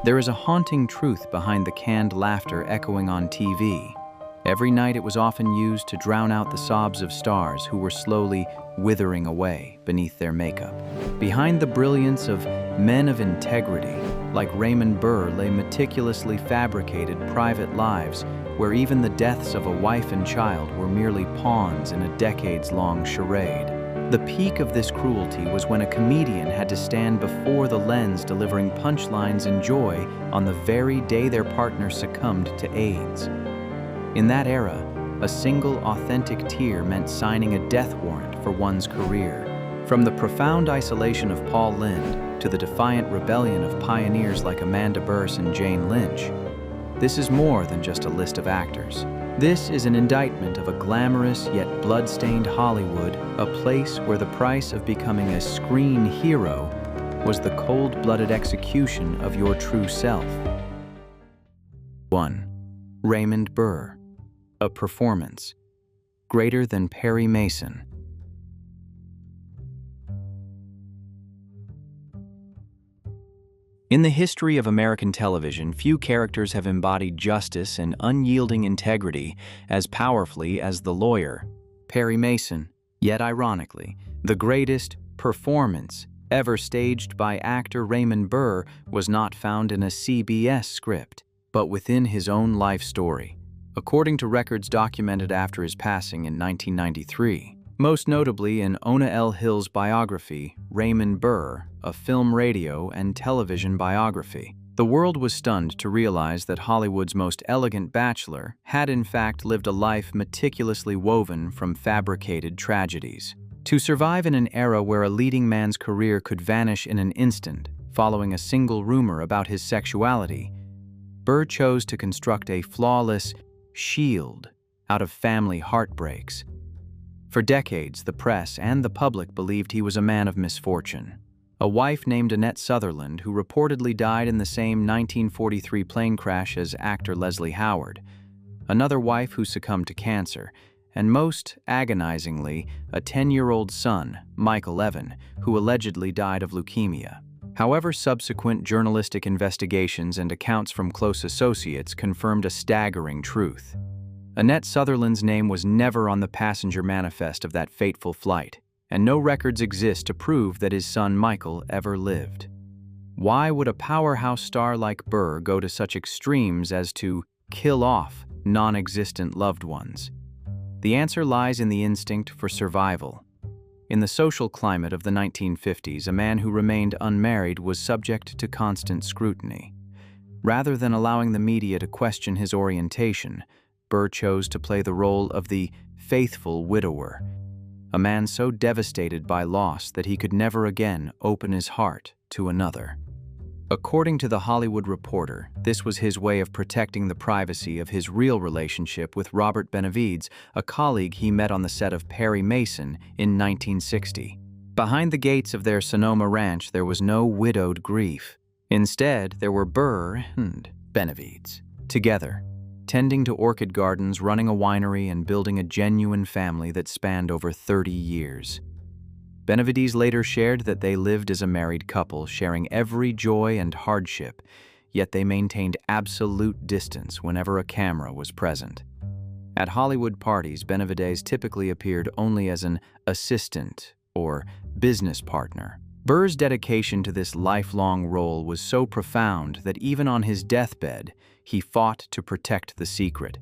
There is a haunting truth behind the canned laughter echoing on TV. Every night it was often used to drown out the sobs of stars who were slowly withering away beneath their makeup. Behind the brilliance of men of integrity, like Raymond Burr, lay meticulously fabricated private lives where even the deaths of a wife and child were merely pawns in a decades-long charade. The peak of this cruelty was when a comedian had to stand before the lens delivering punchlines in joy on the very day their partner succumbed to AIDS. In that era, a single authentic tear meant signing a death warrant for one's career. From the profound isolation of Paul Lynde to the defiant rebellion of pioneers like Amanda Bearse and Jane Lynch, this is more than just a list of actors. This is an indictment of a glamorous yet blood-stained Hollywood, a place where the price of becoming a screen hero was the cold-blooded execution of your true self. 1. Raymond Burr. A performance greater than Perry Mason. In the history of American television, few characters have embodied justice and unyielding integrity as powerfully as the lawyer, Perry Mason. Yet ironically, the greatest performance ever staged by actor Raymond Burr was not found in a CBS script, but within his own life story. According to records documented after his passing in 1993, most notably in Ona L. Hill's biography, Raymond Burr, a film, radio, and television biography. The world was stunned to realize that Hollywood's most elegant bachelor had in fact lived a life meticulously woven from fabricated tragedies. To survive in an era where a leading man's career could vanish in an instant, following a single rumor about his sexuality, Burr chose to construct a flawless shield out of family heartbreaks. For decades, the press and the public believed he was a man of misfortune. A wife named Annette Sutherland, who reportedly died in the same 1943 plane crash as actor Leslie Howard. Another wife who succumbed to cancer. And most agonizingly, a 10-year-old son, Michael Evan, who allegedly died of leukemia. However, subsequent journalistic investigations and accounts from close associates confirmed a staggering truth. Annette Sutherland's name was never on the passenger manifest of that fateful flight, and no records exist to prove that his son Michael ever lived. Why would a powerhouse star like Burr go to such extremes as to kill off non-existent loved ones? The answer lies in the instinct for survival. In the social climate of the 1950s, a man who remained unmarried was subject to constant scrutiny. Rather than allowing the media to question his orientation, Burr chose to play the role of the faithful widower, a man so devastated by loss that he could never again open his heart to another. According to The Hollywood Reporter, this was his way of protecting the privacy of his real relationship with Robert Benavides, a colleague he met on the set of Perry Mason in 1960. Behind the gates of their Sonoma ranch, there was no widowed grief. Instead, there were Burr and Benavides, together, tending to orchid gardens, running a winery, and building a genuine family that spanned over 30 years. Benavides later shared that they lived as a married couple, sharing every joy and hardship, yet they maintained absolute distance whenever a camera was present. At Hollywood parties, Benavides typically appeared only as an assistant or business partner. Burr's dedication to this lifelong role was so profound that even on his deathbed, he fought to protect the secret.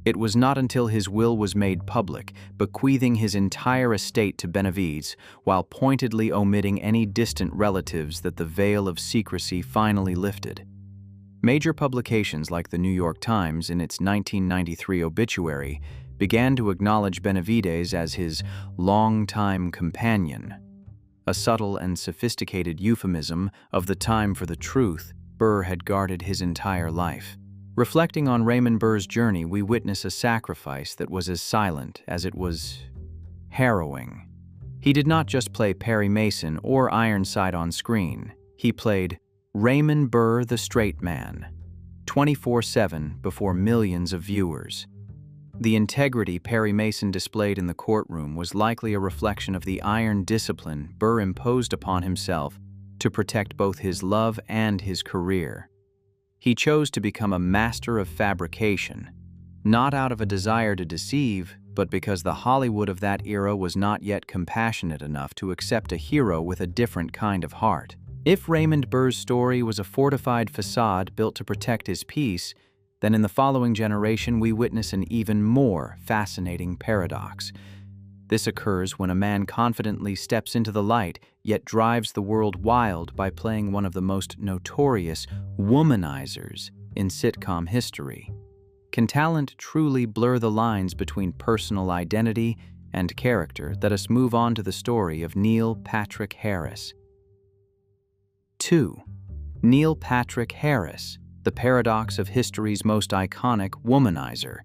It was not until his will was made public, bequeathing his entire estate to Benavides while pointedly omitting any distant relatives, that the veil of secrecy finally lifted. Major publications like the New York Times, in its 1993 obituary, began to acknowledge Benavides as his longtime companion, a subtle and sophisticated euphemism of the time for the truth Burr had guarded his entire life. Reflecting on Raymond Burr's journey, we witness a sacrifice that was as silent as it was harrowing. He did not just play Perry Mason or Ironside on screen. He played Raymond Burr, the straight man, 24/7 before millions of viewers. The integrity Perry Mason displayed in the courtroom was likely a reflection of the iron discipline Burr imposed upon himself to protect both his love and his career. He chose to become a master of fabrication, not out of a desire to deceive, but because the Hollywood of that era was not yet compassionate enough to accept a hero with a different kind of heart. If Raymond Burr's story was a fortified facade built to protect his peace, then in the following generation we witness an even more fascinating paradox. This occurs when a man confidently steps into the light, yet drives the world wild by playing one of the most notorious womanizers in sitcom history. Can talent truly blur the lines between personal identity and character? Let us move on to the story of Neil Patrick Harris. 2. Neil Patrick Harris, the paradox of history's most iconic womanizer.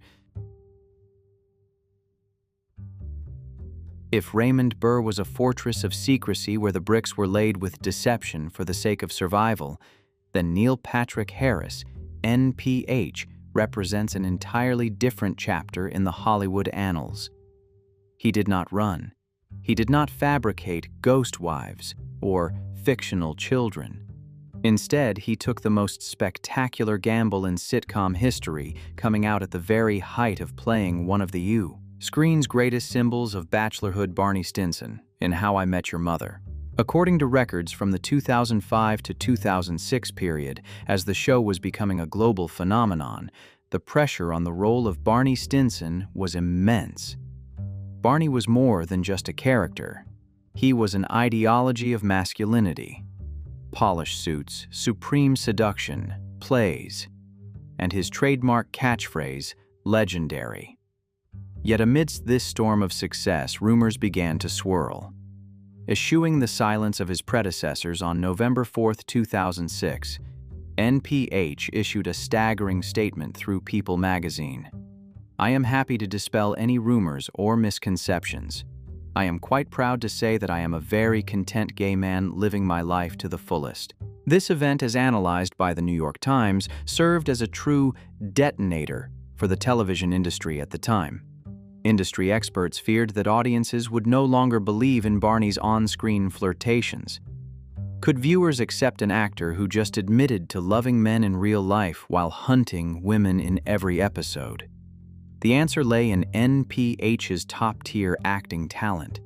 If Raymond Burr was a fortress of secrecy where the bricks were laid with deception for the sake of survival, then Neil Patrick Harris, NPH, represents an entirely different chapter in the Hollywood annals. He did not run. He did not fabricate ghost wives or fictional children. Instead, he took the most spectacular gamble in sitcom history, coming out at the very height of playing one of the screen's greatest symbols of bachelorhood, Barney Stinson, in How I Met Your Mother. According to records from the 2005 to 2006 period, as the show was becoming a global phenomenon, the pressure on the role of Barney Stinson was immense. Barney was more than just a character. He was an ideology of masculinity. Polished suits, supreme seduction, plays, and his trademark catchphrase, legendary. Yet amidst this storm of success, rumors began to swirl. Eschewing the silence of his predecessors on November 4, 2006, NPH issued a staggering statement through People magazine. "I am happy to dispel any rumors or misconceptions. I am quite proud to say that I am a very content gay man living my life to the fullest." This event, as analyzed by the New York Times, served as a true detonator for the television industry at the time. Industry experts feared that audiences would no longer believe in Barney's on-screen flirtations. Could viewers accept an actor who just admitted to loving men in real life while hunting women in every episode? The answer lay in NPH's top-tier acting talent.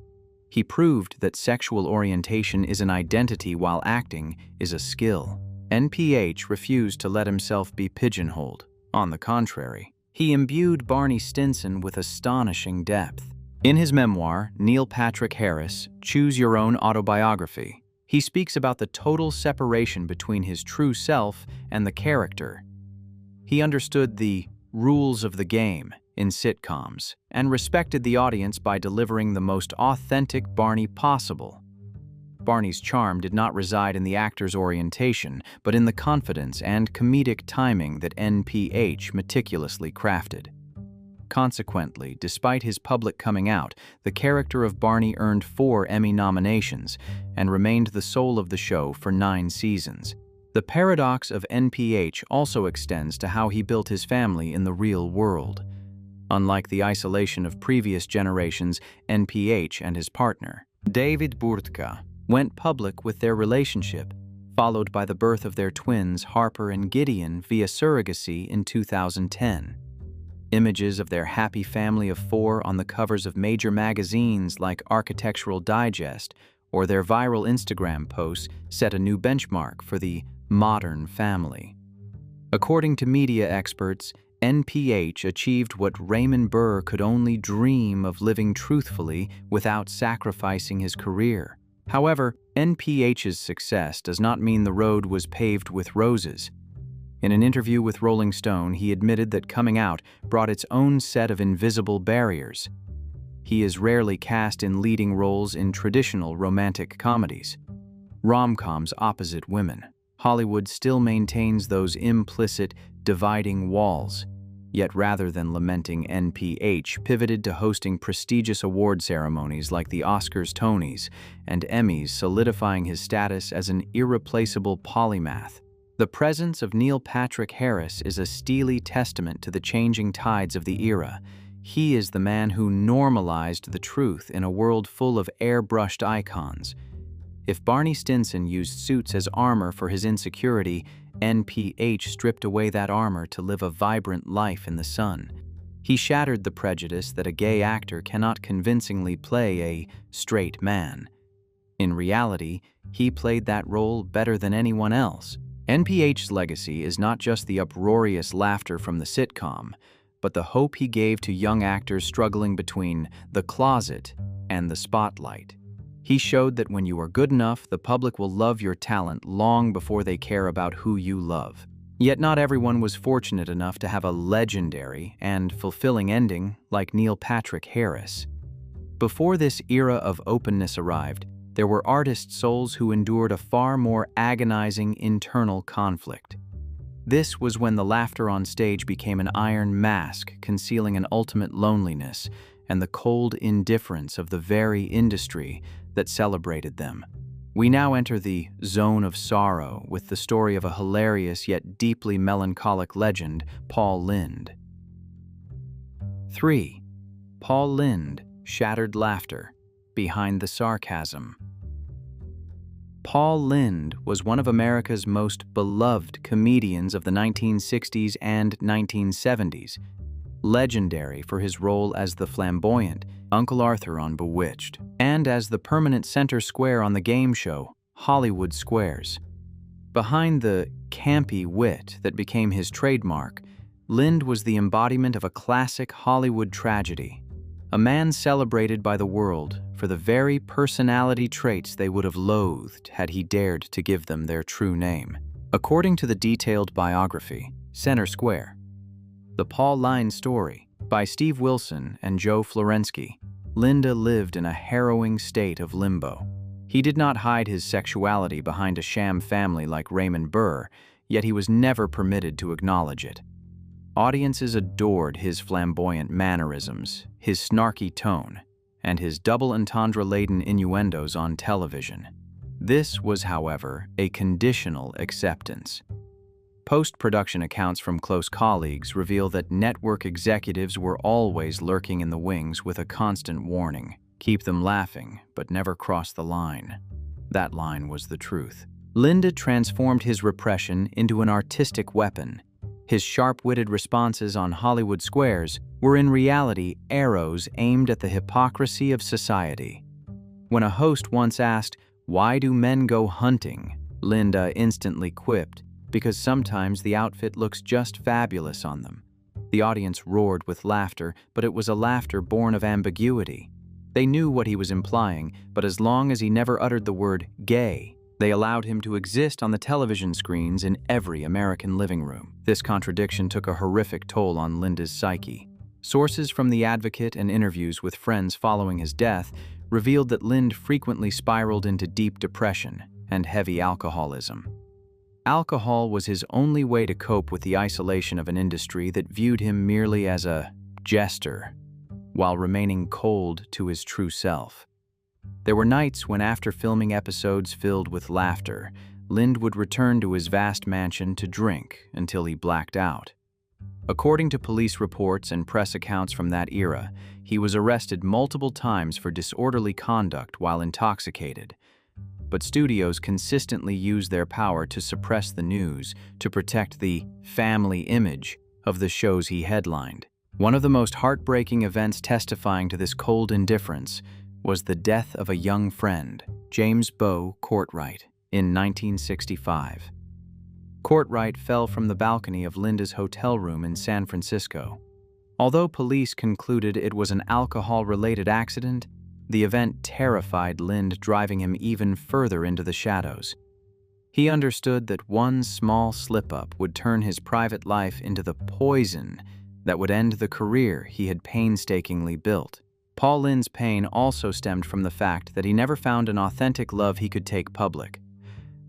He proved that sexual orientation is an identity while acting is a skill. NPH refused to let himself be pigeonholed. On the contrary, he imbued Barney Stinson with astonishing depth. In his memoir, Neil Patrick Harris, Choose Your Own Autobiography, he speaks about the total separation between his true self and the character. He understood the rules of the game in sitcoms and respected the audience by delivering the most authentic Barney possible. Barney's charm did not reside in the actor's orientation, but in the confidence and comedic timing that NPH meticulously crafted. Consequently, despite his public coming out, the character of Barney earned 4 Emmy nominations and remained the soul of the show for 9 seasons. The paradox of NPH also extends to how he built his family in the real world. Unlike the isolation of previous generations, NPH and his partner, David Burtka, went public with their relationship, followed by the birth of their twins Harper and Gideon via surrogacy in 2010. Images of their happy family of 4 on the covers of major magazines like Architectural Digest or their viral Instagram posts set a new benchmark for the modern family. According to media experts, NPH achieved what Raymond Burr could only dream of, living truthfully without sacrificing his career. However, NPH's success does not mean the road was paved with roses. In an interview with Rolling Stone, he admitted that coming out brought its own set of invisible barriers. He is rarely cast in leading roles in traditional romantic comedies, rom-coms opposite women. Hollywood still maintains those implicit, dividing walls. Yet rather than lamenting, NPH pivoted to hosting prestigious award ceremonies like the Oscars, Tonys, and Emmys, solidifying his status as an irreplaceable polymath. The presence of Neil Patrick Harris is a steely testament to the changing tides of the era. He is the man who normalized the truth in a world full of airbrushed icons. If Barney Stinson used suits as armor for his insecurity, NPH stripped away that armor to live a vibrant life in the sun. He shattered the prejudice that a gay actor cannot convincingly play a straight man. In reality, he played that role better than anyone else. NPH's legacy is not just the uproarious laughter from the sitcom, but the hope he gave to young actors struggling between the closet and the spotlight. He showed that when you are good enough, the public will love your talent long before they care about who you love. Yet not everyone was fortunate enough to have a legendary and fulfilling ending like Neil Patrick Harris. Before this era of openness arrived, there were artist souls who endured a far more agonizing internal conflict. This was when the laughter on stage became an iron mask concealing an ultimate loneliness and the cold indifference of the very industry that celebrated them. We now enter the zone of sorrow with the story of a hilarious yet deeply melancholic legend, Paul Lynde. 3. Paul Lynde, shattered laughter, behind the sarcasm. Paul Lynde was one of America's most beloved comedians of the 1960s and 1970s, legendary for his role as the flamboyant Uncle Arthur on Bewitched, and as the permanent center square on the game show, Hollywood Squares. Behind the campy wit that became his trademark, Lynde was the embodiment of a classic Hollywood tragedy, a man celebrated by the world for the very personality traits they would have loathed had he dared to give them their true name. According to the detailed biography, Center Square, The Paul Lynde Story, by Steve Wilson and Joe Florensky, Lynde lived in a harrowing state of limbo. He did not hide his sexuality behind a sham family like Raymond Burr, yet he was never permitted to acknowledge it. Audiences adored his flamboyant mannerisms, his snarky tone, and his double entendre-laden innuendos on television. This was, however, a conditional acceptance. Post-production accounts from close colleagues reveal that network executives were always lurking in the wings with a constant warning: keep them laughing, but never cross the line. That line was the truth. Lynde transformed his repression into an artistic weapon. His sharp-witted responses on Hollywood Squares were in reality arrows aimed at the hypocrisy of society. When a host once asked, "Why do men go hunting?" Lynde instantly quipped, "Because sometimes the outfit looks just fabulous on them." The audience roared with laughter, but it was a laughter born of ambiguity. They knew what he was implying, but as long as he never uttered the word gay, they allowed him to exist on the television screens in every American living room. This contradiction took a horrific toll on Lynde's psyche. Sources from The Advocate and interviews with friends following his death revealed that Lynde frequently spiraled into deep depression and heavy alcoholism. Alcohol was his only way to cope with the isolation of an industry that viewed him merely as a jester, while remaining cold to his true self. There were nights when, after filming episodes filled with laughter, Lynde would return to his vast mansion to drink until he blacked out. According to police reports and press accounts from that era, he was arrested multiple times for disorderly conduct while intoxicated. But studios consistently used their power to suppress the news to protect the family image of the shows he headlined. One of the most heartbreaking events testifying to this cold indifference was the death of a young friend, James Beau Courtwright, in 1965. Courtwright fell from the balcony of Lynde's hotel room in San Francisco. Although police concluded it was an alcohol-related accident, the event terrified Lynde, driving him even further into the shadows. He understood that one small slip-up would turn his private life into the poison that would end the career he had painstakingly built. Paul Lynde's pain also stemmed from the fact that he never found an authentic love he could take public.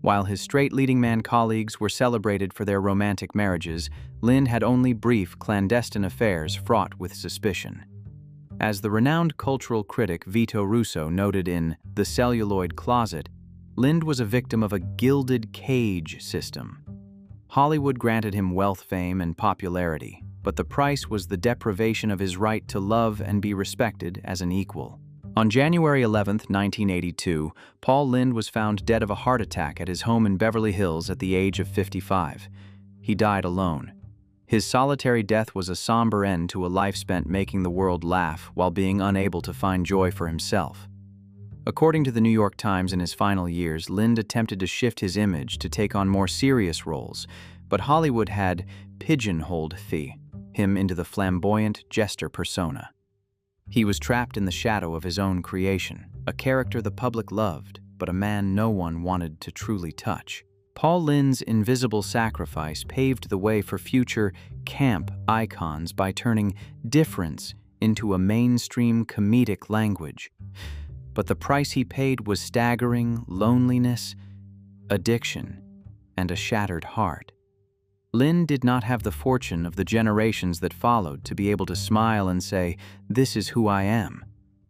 While his straight leading man colleagues were celebrated for their romantic marriages, Lynde had only brief clandestine affairs fraught with suspicion. As the renowned cultural critic Vito Russo noted in The Celluloid Closet, Lynde was a victim of a gilded cage system. Hollywood granted him wealth, fame, and popularity, but the price was the deprivation of his right to love and be respected as an equal. On January 11, 1982, Paul Lynde was found dead of a heart attack at his home in Beverly Hills at the age of 55. He died alone. His solitary death was a somber end to a life spent making the world laugh while being unable to find joy for himself. According to the New York Times, in his final years, Lynde attempted to shift his image to take on more serious roles, but Hollywood had pigeonholed him into the flamboyant jester persona. He was trapped in the shadow of his own creation, a character the public loved, but a man no one wanted to truly touch. Paul Lynde's invisible sacrifice paved the way for future camp icons by turning difference into a mainstream comedic language. But the price he paid was staggering loneliness, addiction, and a shattered heart. Lynde did not have the fortune of the generations that followed to be able to smile and say, "This is who I am."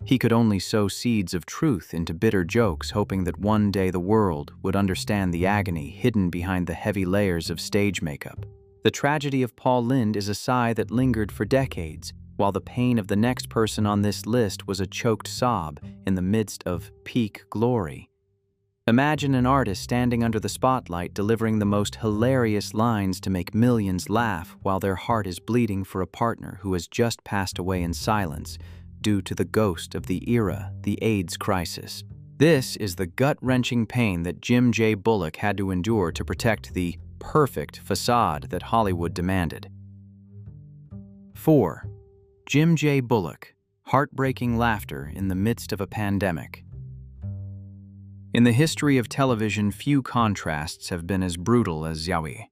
He could only sow seeds of truth into bitter jokes, hoping that one day the world would understand the agony hidden behind the heavy layers of stage makeup. The tragedy of Paul Lynde is a sigh that lingered for decades, while the pain of the next person on this list was a choked sob in the midst of peak glory. Imagine an artist standing under the spotlight delivering the most hilarious lines to make millions laugh while their heart is bleeding for a partner who has just passed away in silence due to the ghost of the era, the AIDS crisis. This is the gut-wrenching pain that Jim J. Bullock had to endure to protect the perfect facade that Hollywood demanded. 4. Jim J. Bullock, heartbreaking laughter in the midst of a pandemic. In the history of television, few contrasts have been as brutal as Yowie.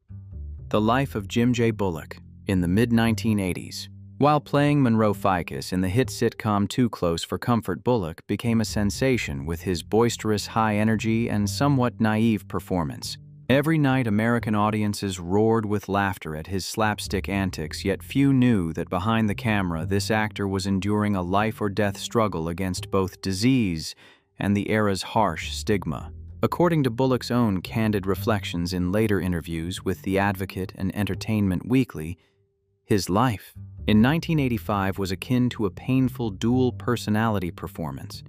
The life of Jim J. Bullock in the mid-1980s. While playing Monroe Ficus in the hit sitcom Too Close for Comfort, Bullock became a sensation with his boisterous high energy and somewhat naive performance. Every night, American audiences roared with laughter at his slapstick antics, yet few knew that behind the camera, this actor was enduring a life-or-death struggle against both disease and the era's harsh stigma. According to Bullock's own candid reflections in later interviews with The Advocate and Entertainment Weekly, his life in 1985 was akin to a painful dual personality performance.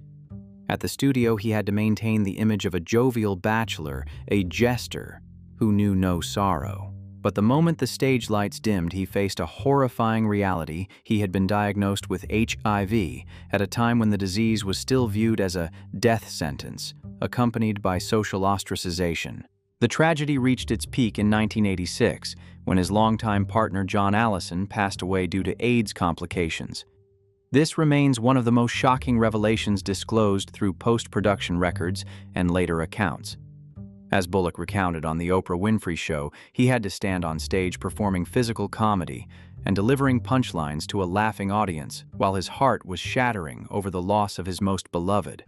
At the studio, he had to maintain the image of a jovial bachelor, a jester who knew no sorrow. But the moment the stage lights dimmed, he faced a horrifying reality. He had been diagnosed with HIV at a time when the disease was still viewed as a death sentence, accompanied by social ostracization. The tragedy reached its peak in 1986, when his longtime partner John Allison passed away due to AIDS complications. This remains one of the most shocking revelations disclosed through post-production records and later accounts. As Bullock recounted on The Oprah Winfrey Show, he had to stand on stage performing physical comedy and delivering punchlines to a laughing audience while his heart was shattering over the loss of his most beloved.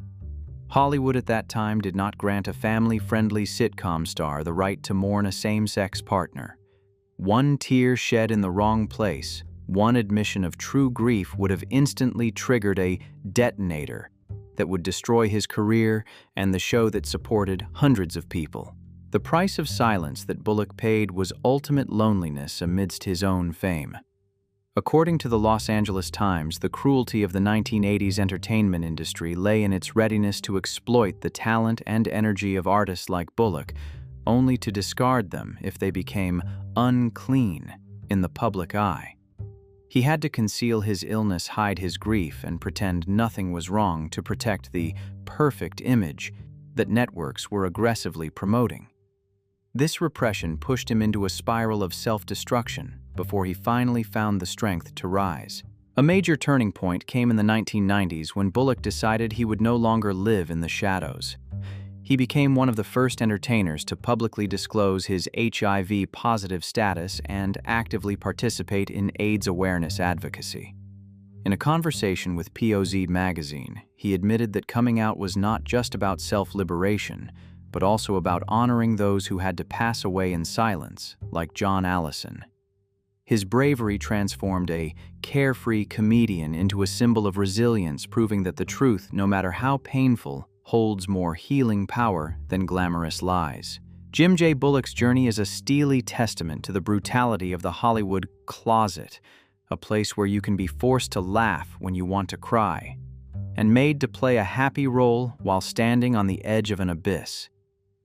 Hollywood at that time did not grant a family-friendly sitcom star the right to mourn a same-sex partner. One tear shed in the wrong place, one admission of true grief would have instantly triggered a detonator that would destroy his career and the show that supported hundreds of people. The price of silence that Bullock paid was ultimate loneliness amidst his own fame. According to the Los Angeles Times, the cruelty of the 1980s entertainment industry lay in its readiness to exploit the talent and energy of artists like Bullock, only to discard them if they became unclean in the public eye. He had to conceal his illness, hide his grief, and pretend nothing was wrong to protect the perfect image that networks were aggressively promoting. This repression pushed him into a spiral of self-destruction before he finally found the strength to rise. A major turning point came in the 1990s when Bullock decided he would no longer live in the shadows. He became one of the first entertainers to publicly disclose his HIV-positive status and actively participate in AIDS awareness advocacy. In a conversation with POZ magazine, he admitted that coming out was not just about self-liberation, but also about honoring those who had to pass away in silence, like John Allison. His bravery transformed a carefree comedian into a symbol of resilience, proving that the truth, no matter how painful, holds more healing power than glamorous lies. Jim J. Bullock's journey is a steely testament to the brutality of the Hollywood closet, a place where you can be forced to laugh when you want to cry, and made to play a happy role while standing on the edge of an abyss.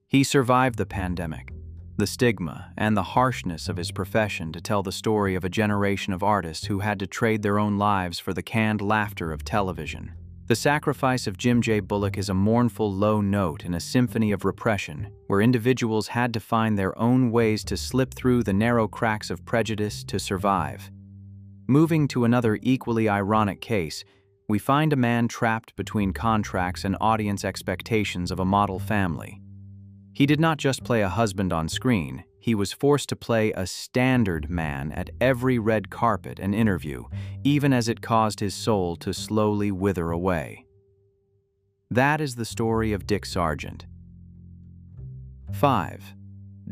He survived the pandemic, the stigma, and the harshness of his profession to tell the story of a generation of artists who had to trade their own lives for the canned laughter of television. The sacrifice of Jim J. Bullock is a mournful low note in a symphony of repression, where individuals had to find their own ways to slip through the narrow cracks of prejudice to survive. Moving to another equally ironic case, we find a man trapped between contracts and audience expectations of a model family. He did not just play a husband on screen, he was forced to play a standard man at every red carpet and interview, even as it caused his soul to slowly wither away. That is the story of Dick Sargent. 5.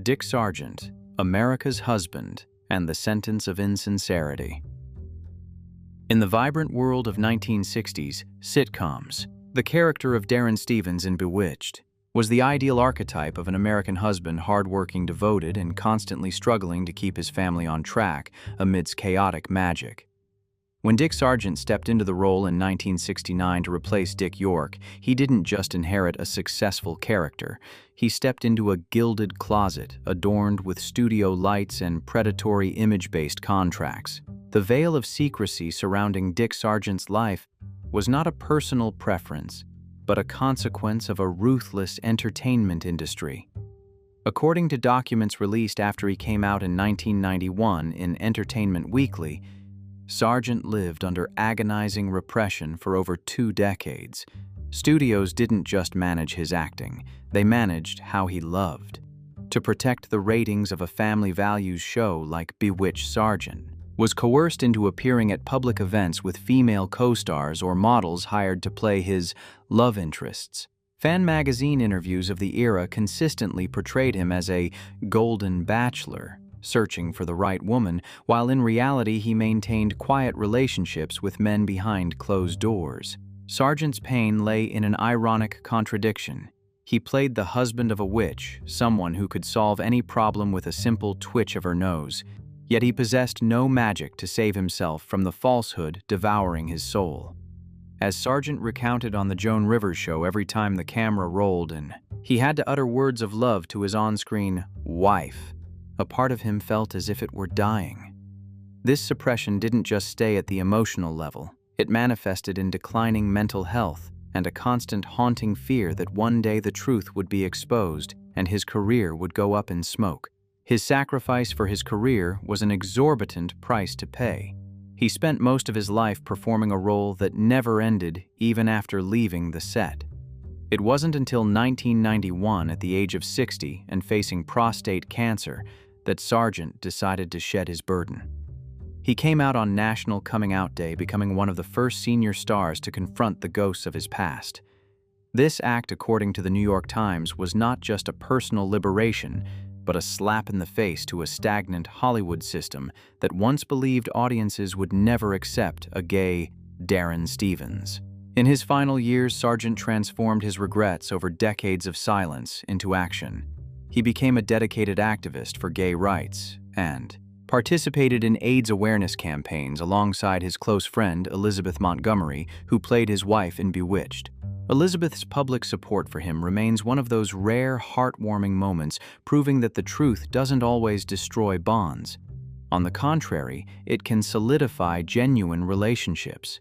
Dick Sargent, America's Husband, and the Sentence of Insincerity. In the vibrant world of 1960s sitcoms, the character of Darren Stevens in Bewitched was the ideal archetype of an American husband, hardworking, devoted, and constantly struggling to keep his family on track amidst chaotic magic. When Dick Sargent stepped into the role in 1969 to replace Dick York, he didn't just inherit a successful character. He stepped into a gilded closet adorned with studio lights and predatory image-based contracts. The veil of secrecy surrounding Dick Sargent's life was not a personal preference, but a consequence of a ruthless entertainment industry. According to documents released after he came out in 1991 in Entertainment Weekly, Sargent lived under agonizing repression for over 2 decades. Studios didn't just manage his acting, they managed how he loved. To protect the ratings of a family values show like Bewitched, Sargent was coerced into appearing at public events with female co-stars or models hired to play his love interests. Fan magazine interviews of the era consistently portrayed him as a golden bachelor, searching for the right woman, while in reality he maintained quiet relationships with men behind closed doors. Sargent's pain lay in an ironic contradiction. He played the husband of a witch, someone who could solve any problem with a simple twitch of her nose. Yet he possessed no magic to save himself from the falsehood devouring his soul. As Sargent recounted on the Joan Rivers show, every time the camera rolled and he had to utter words of love to his on-screen wife, a part of him felt as if it were dying. This suppression didn't just stay at the emotional level. It manifested in declining mental health and a constant haunting fear that one day the truth would be exposed and his career would go up in smoke. His sacrifice for his career was an exorbitant price to pay. He spent most of his life performing a role that never ended even after leaving the set. It wasn't until 1991, at the age of 60 and facing prostate cancer, that Sargent decided to shed his burden. He came out on National Coming Out Day, becoming one of the first senior stars to confront the ghosts of his past. This act, according to the New York Times, was not just a personal liberation, but a slap in the face to a stagnant Hollywood system that once believed audiences would never accept a gay Darren Stevens. In his final years, Sargent transformed his regrets over decades of silence into action. He became a dedicated activist for gay rights and participated in AIDS awareness campaigns alongside his close friend Elizabeth Montgomery, who played his wife in Bewitched. Elizabeth's public support for him remains one of those rare, heartwarming moments, proving that the truth doesn't always destroy bonds. On the contrary, it can solidify genuine relationships.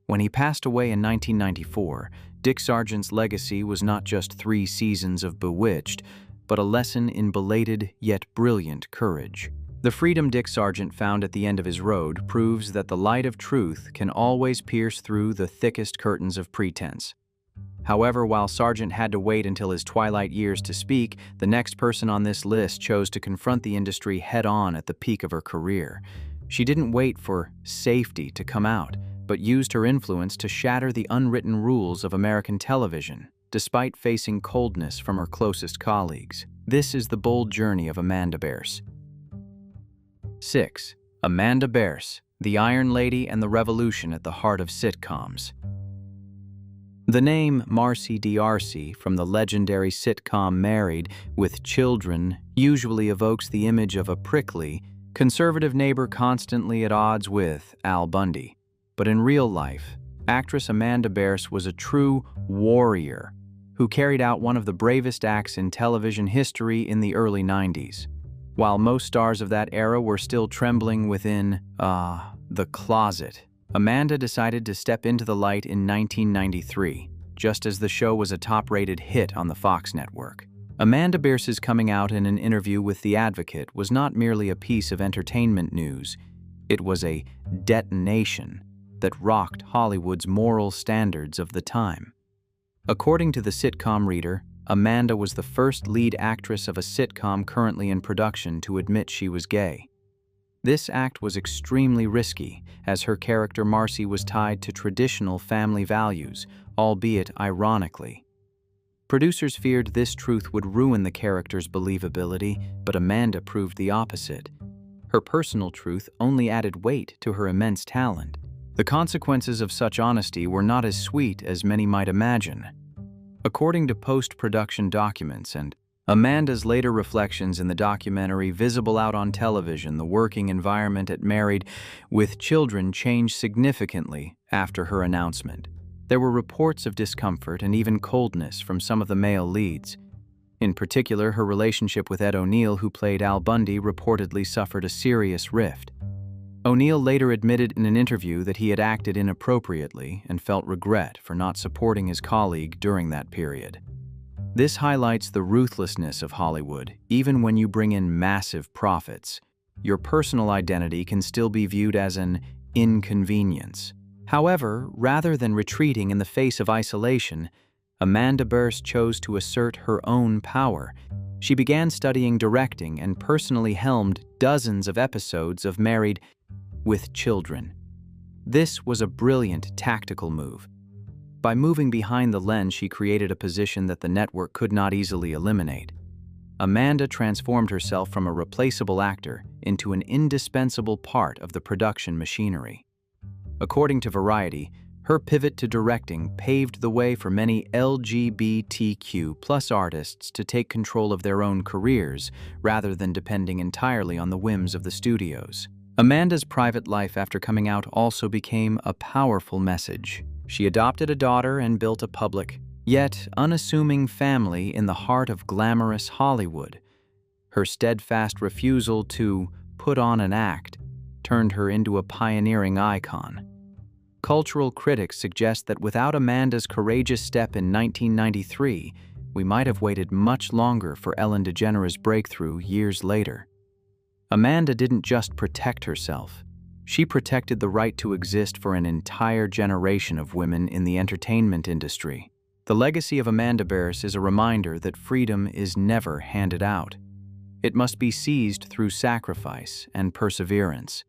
When he passed away in 1994, Dick Sargent's legacy was not just 3 seasons of Bewitched, but a lesson in belated yet brilliant courage. The freedom Dick Sargent found at the end of his road proves that the light of truth can always pierce through the thickest curtains of pretense. However, while Sargent had to wait until his twilight years to speak, the next person on this list chose to confront the industry head-on at the peak of her career. She didn't wait for safety to come out, but used her influence to shatter the unwritten rules of American television, despite facing coldness from her closest colleagues. This is the bold journey of Amanda Bearse. 6. Amanda Bearse, the Iron Lady and the revolution at the heart of sitcoms. The name Marcy D'Arcy from the legendary sitcom Married with Children usually evokes the image of a prickly, conservative neighbor constantly at odds with Al Bundy. But in real life, actress Amanda Bearse was a true warrior who carried out one of the bravest acts in television history in the early 90s. While most stars of that era were still trembling within, the closet, Amanda decided to step into the light in 1993, just as the show was a top-rated hit on the Fox network. Amanda Bearse's coming out in an interview with The Advocate was not merely a piece of entertainment news, it was a detonation that rocked Hollywood's moral standards of the time. According to the Sitcom Reader, Amanda was the first lead actress of a sitcom currently in production to admit she was gay. This act was extremely risky, as her character Marcy was tied to traditional family values, albeit ironically. Producers feared this truth would ruin the character's believability, but Amanda proved the opposite. Her personal truth only added weight to her immense talent. The consequences of such honesty were not as sweet as many might imagine. According to post-production documents and Amanda's later reflections in the documentary Visible Out on Television, the working environment at Married with Children changed significantly after her announcement. There were reports of discomfort and even coldness from some of the male leads. In particular, her relationship with Ed O'Neill, who played Al Bundy, reportedly suffered a serious rift. O'Neill later admitted in an interview that he had acted inappropriately and felt regret for not supporting his colleague during that period. This highlights the ruthlessness of Hollywood. Even when you bring in massive profits, your personal identity can still be viewed as an inconvenience. However, rather than retreating in the face of isolation, Amanda Bearse chose to assert her own power. She began studying directing and personally helmed dozens of episodes of Married with Children. This was a brilliant tactical move. By moving behind the lens, she created a position that the network could not easily eliminate. Amanda transformed herself from a replaceable actor into an indispensable part of the production machinery. According to Variety, her pivot to directing paved the way for many LGBTQ+ artists to take control of their own careers rather than depending entirely on the whims of the studios. Amanda's private life after coming out also became a powerful message. She adopted a daughter and built a public, yet unassuming family in the heart of glamorous Hollywood. Her steadfast refusal to put on an act turned her into a pioneering icon. Cultural critics suggest that without Amanda's courageous step in 1993, we might have waited much longer for Ellen DeGeneres' breakthrough years later. Amanda didn't just protect herself. She protected the right to exist for an entire generation of women in the entertainment industry. The legacy of Amanda Bearse is a reminder that freedom is never handed out. It must be seized through sacrifice and perseverance.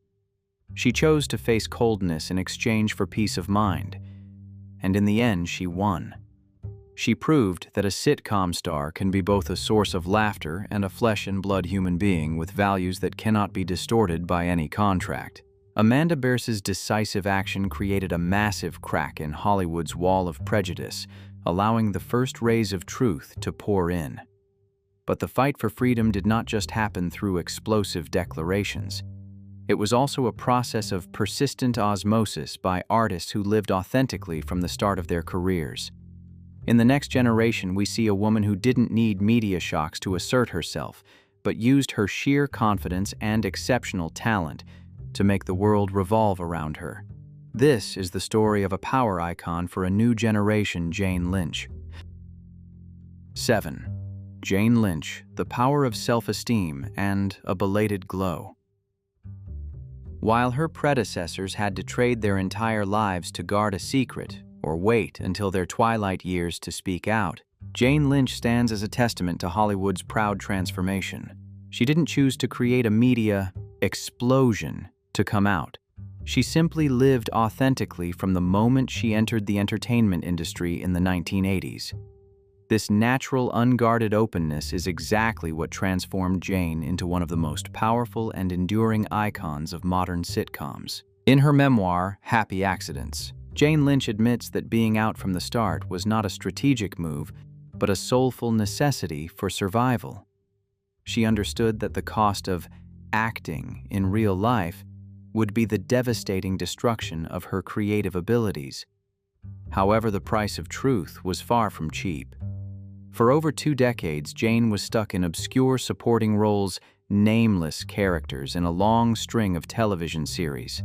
She chose to face coldness in exchange for peace of mind, and in the end she won. She proved that a sitcom star can be both a source of laughter and a flesh-and-blood human being with values that cannot be distorted by any contract. Amanda Bearse's decisive action created a massive crack in Hollywood's wall of prejudice, allowing the first rays of truth to pour in. But the fight for freedom did not just happen through explosive declarations. It was also a process of persistent osmosis by artists who lived authentically from the start of their careers. In the next generation, we see a woman who didn't need media shocks to assert herself, but used her sheer confidence and exceptional talent to make the world revolve around her. This is the story of a power icon for a new generation, Jane Lynch. 7. Jane Lynch, the power of self-esteem and a belated glow. While her predecessors had to trade their entire lives to guard a secret or wait until their twilight years to speak out, Jane Lynch stands as a testament to Hollywood's proud transformation. She didn't choose to create a media explosion to come out. She simply lived authentically from the moment she entered the entertainment industry in the 1980s. This natural, unguarded openness is exactly what transformed Jane into one of the most powerful and enduring icons of modern sitcoms. In her memoir, Happy Accidents, Jane Lynch admits that being out from the start was not a strategic move, but a soulful necessity for survival. She understood that the cost of acting in real life would be the devastating destruction of her creative abilities. However, the price of truth was far from cheap. For over 2 decades, Jane was stuck in obscure supporting roles, nameless characters in a long string of television series.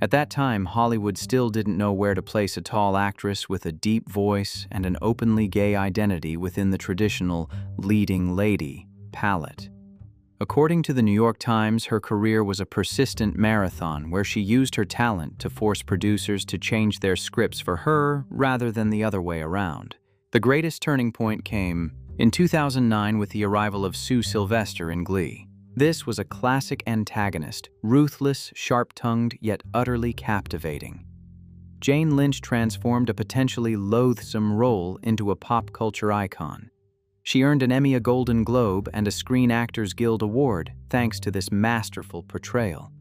At that time, Hollywood still didn't know where to place a tall actress with a deep voice and an openly gay identity within the traditional leading lady palette. According to the New York Times, her career was a persistent marathon where she used her talent to force producers to change their scripts for her rather than the other way around. The greatest turning point came in 2009 with the arrival of Sue Sylvester in Glee. This was a classic antagonist, ruthless, sharp-tongued, yet utterly captivating. Jane Lynch transformed a potentially loathsome role into a pop culture icon. She earned an Emmy, a Golden Globe, and a Screen Actors Guild Award thanks to this masterful portrayal.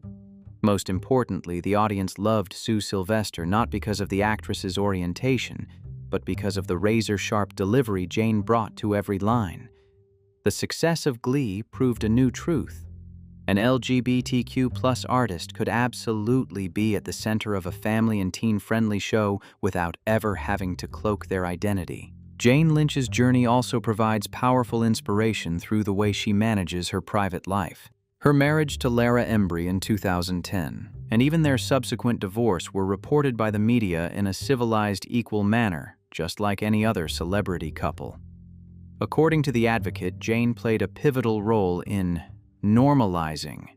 Most importantly, the audience loved Sue Sylvester not because of the actress's orientation, but because of the razor-sharp delivery Jane brought to every line. The success of Glee proved a new truth. An LGBTQ+ artist could absolutely be at the center of a family and teen-friendly show without ever having to cloak their identity. Jane Lynch's journey also provides powerful inspiration through the way she manages her private life. Her marriage to Lara Embry in 2010, and even their subsequent divorce, were reported by the media in a civilized, equal manner, just like any other celebrity couple. According to The Advocate, Jane played a pivotal role in normalizing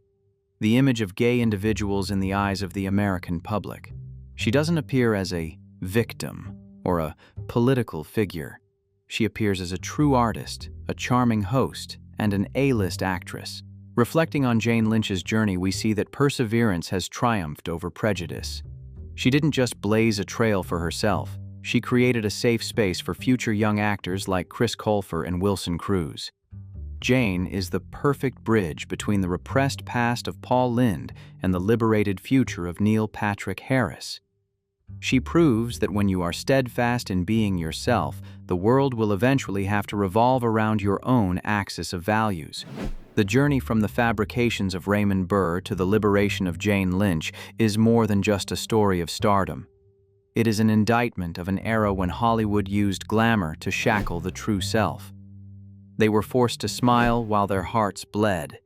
the image of gay individuals in the eyes of the American public. She doesn't appear as a victim or a political figure. She appears as a true artist, a charming host, and an A-list actress. Reflecting on Jane Lynch's journey, we see that perseverance has triumphed over prejudice. She didn't just blaze a trail for herself. She created a safe space for future young actors like Chris Colfer and Wilson Cruz. Jane is the perfect bridge between the repressed past of Paul Lynde and the liberated future of Neil Patrick Harris. She proves that when you are steadfast in being yourself, the world will eventually have to revolve around your own axis of values. The journey from the fabrications of Raymond Burr to the liberation of Jane Lynch is more than just a story of stardom. It is an indictment of an era when Hollywood used glamour to shackle the true self. They were forced to smile while their hearts bled,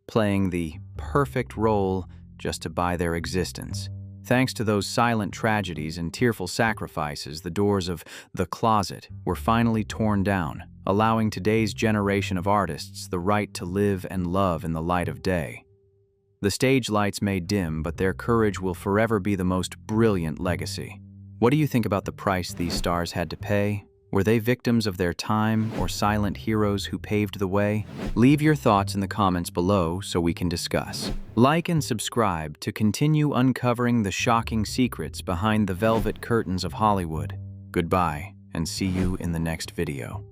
playing the perfect role just to buy their existence. Thanks to those silent tragedies and tearful sacrifices, the doors of the closet were finally torn down, allowing today's generation of artists the right to live and love in the light of day. The stage lights may dim, but their courage will forever be the most brilliant legacy. What do you think about the price these stars had to pay? Were they victims of their time or silent heroes who paved the way? Leave your thoughts in the comments below so we can discuss. Like and subscribe to continue uncovering the shocking secrets behind the velvet curtains of Hollywood. Goodbye, and see you in the next video.